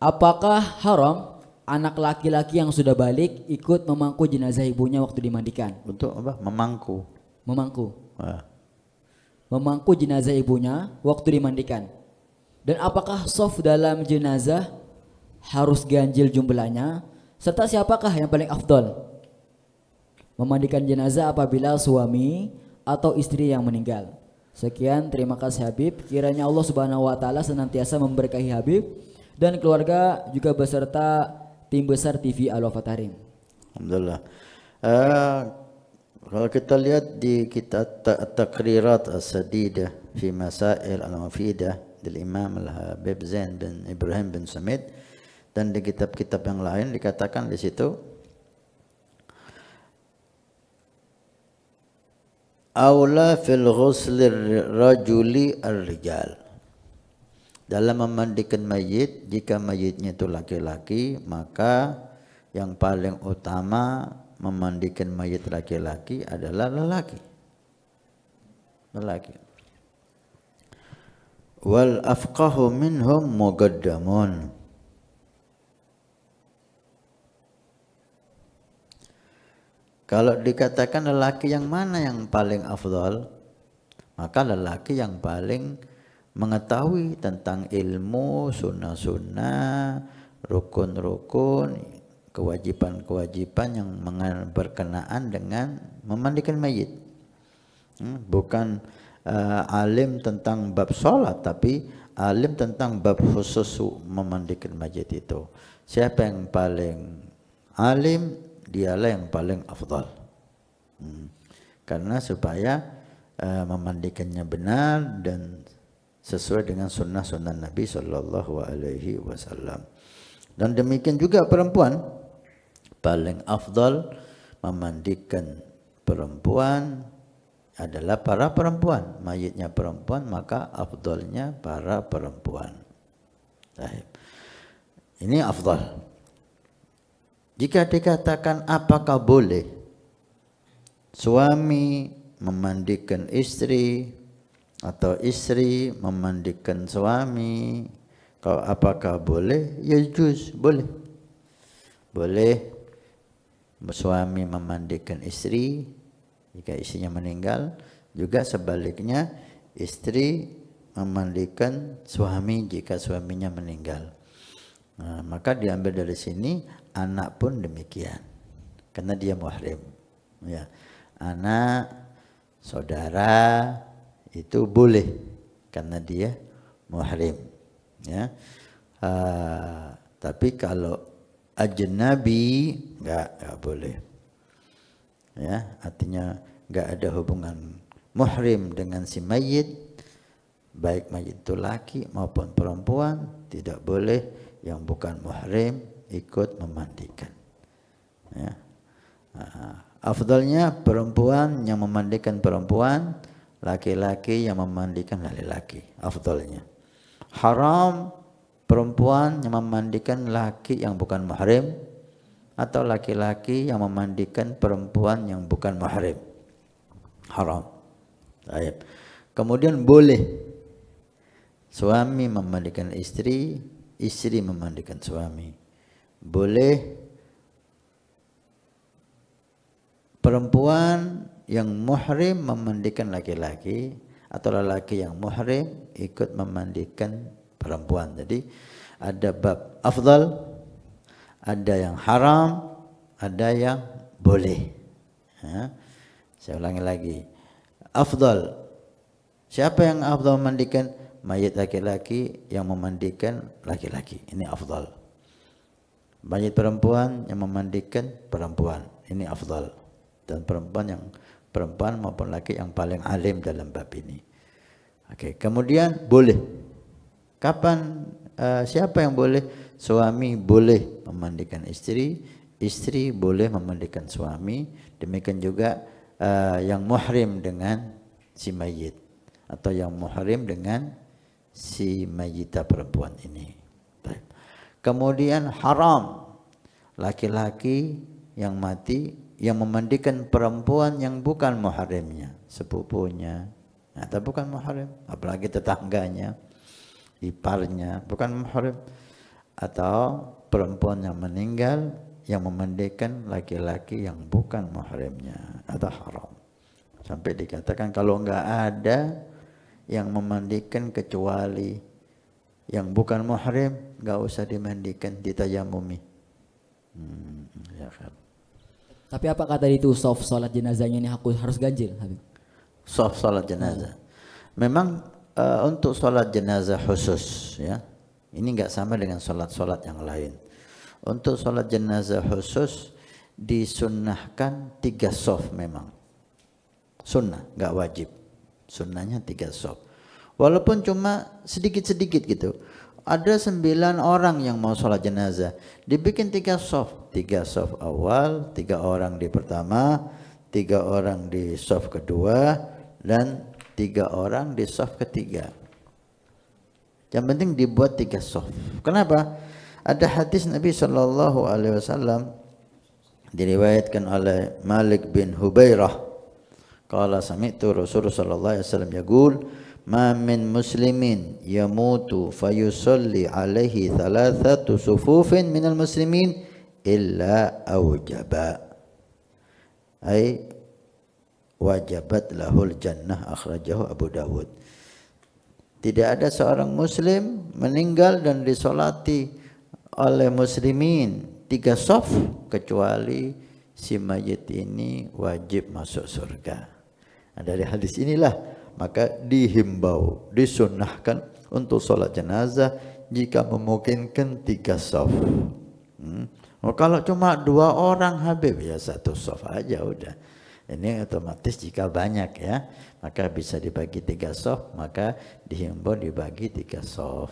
Apakah haram anak laki-laki yang sudah balik ikut memangku jenazah ibunya waktu dimandikan? Untuk apa? Memangku. Memangku. Wah. Memangku jenazah ibunya waktu dimandikan. Dan apakah shaf dalam jenazah harus ganjil jumlahnya? Serta siapakah yang paling afdol memandikan jenazah apabila suami atau istri yang meninggal? Sekian, terima kasih Habib. Kiranya Allah Subhanahu wa taala senantiasa memberkahi Habib dan keluarga juga beserta tim besar TV Al-Wafatarim. Alhamdulillah. Kalau kita lihat di kitab Taqrirat As-Sadidah fi Masail Al-Mufidah dari Imam Al-Habib Zain bin Ibrahim bin Samit, dan di kitab-kitab yang lain dikatakan di situ aula fil ghusli rajuli ar-rijal. Dalam memandikan mayit, jika mayitnya itu laki-laki, maka yang paling utama memandikan mayit laki-laki adalah lelaki. Lelaki. Wal afqahu minhum muqaddamun. Kalau dikatakan lelaki yang mana yang paling afdal, maka lelaki yang paling mengetahui tentang ilmu, sunnah-sunnah, rukun-rukun, kewajiban-kewajiban yang berkenaan dengan memandikan mayit. Bukan alim tentang bab sholat, tapi alim tentang bab khusus memandikan mayit itu. Siapa yang paling alim, dialah yang paling afdal. Karena supaya memandikannya benar dan sesuai dengan sunnah-sunnah Nabi Sallallahu Alaihi Wasallam. Dan demikian juga perempuan, paling afdal memandikan perempuan adalah para perempuan. Mayitnya perempuan, maka afdalnya para perempuan. Ini afdal. Jika dikatakan apakah boleh suami memandikan istri atau istri memandikan suami, kalau apakah boleh? Ya juz, boleh. Boleh suami memandikan istri jika istrinya meninggal, juga sebaliknya istri memandikan suami jika suaminya meninggal. Nah, maka diambil dari sini anak pun demikian, karena dia muhrim. Ya, anak, saudara itu boleh karena dia muhrim. Ya, tapi kalau ajnabi nggak boleh. Ya, artinya nggak ada hubungan muhrim dengan si mayit, baik mayit itu laki maupun perempuan, tidak boleh yang bukan muhrim ikut memandikan. Ya. Afdalnya perempuan yang memandikan perempuan, laki-laki yang memandikan laki-laki. Afdalnya. Haram perempuan yang memandikan laki yang bukan muhrim, atau laki-laki yang memandikan perempuan yang bukan muhrim. Haram. Baik. Kemudian boleh suami memandikan istri, istri memandikan suami. Boleh perempuan yang muhrim memandikan laki-laki, atau lelaki yang muhrim ikut memandikan perempuan. Jadi ada bab afdal, ada yang haram, ada yang boleh. Ya. Saya ulangi lagi. Afdal, siapa yang afdal memandikan? Mayit laki-laki yang memandikan laki-laki, ini afdal. Mayit perempuan yang memandikan perempuan, ini afdal. Dan perempuan maupun laki yang paling alim dalam bab ini. Oke, kemudian boleh. Kapan siapa yang boleh? Suami boleh memandikan istri, istri boleh memandikan suami. Demikian juga yang muhrim dengan si mayit, atau yang muhrim dengan si mayita perempuan ini. Kemudian haram laki-laki yang mati yang memandikan perempuan yang bukan muhrimnya, sepupunya, atau bukan muhrim, apalagi tetangganya, iparnya, bukan muhrim, atau perempuan yang meninggal yang memandikan laki-laki yang bukan muhrimnya atau haram. Sampai dikatakan kalau enggak ada yang memandikan kecuali yang bukan muhrim, enggak usah dimandikan, ditayamumi. Ya kan. Tapi apakah tadi itu soft sholat jenazahnya ini harus ganjil, Habib? Soft sholat jenazah. Memang untuk sholat jenazah khusus, ya, ini enggak sama dengan sholat-sholat yang lain. Untuk sholat jenazah khusus disunnahkan 3 soft memang. Sunnah, enggak wajib. Sunnahnya 3 soft. Walaupun cuma sedikit-sedikit gitu. Ada 9 orang yang mau sholat jenazah, dibikin 3 soft. 3 soft awal, 3 orang di pertama, 3 orang di soft kedua, dan 3 orang di soft ketiga. Yang penting dibuat 3 soft. Kenapa? Ada hadis Nabi SAW diriwayatkan oleh Malik bin Hubairah. Qala sami'tu Rasulullah sallallahu alaihi wasallam yaqul ma min muslimin yamutu fayusalli alaihi thalathatu sufufin minal muslimin illa awjaba ay wajabat lahul jannah, akhrajahu Abu Dawud. Tidak ada seorang muslim meninggal dan disolati oleh muslimin 3 saf kecuali si mayit ini wajib masuk surga. Nah, dari hadis inilah maka dihimbau, disunnahkan untuk sholat jenazah jika memungkinkan 3 saf. Kalau cuma 2 orang Habib ya 1 saf aja udah. Ini otomatis jika banyak ya, maka bisa dibagi 3 saf, maka dihimbau dibagi 3 saf.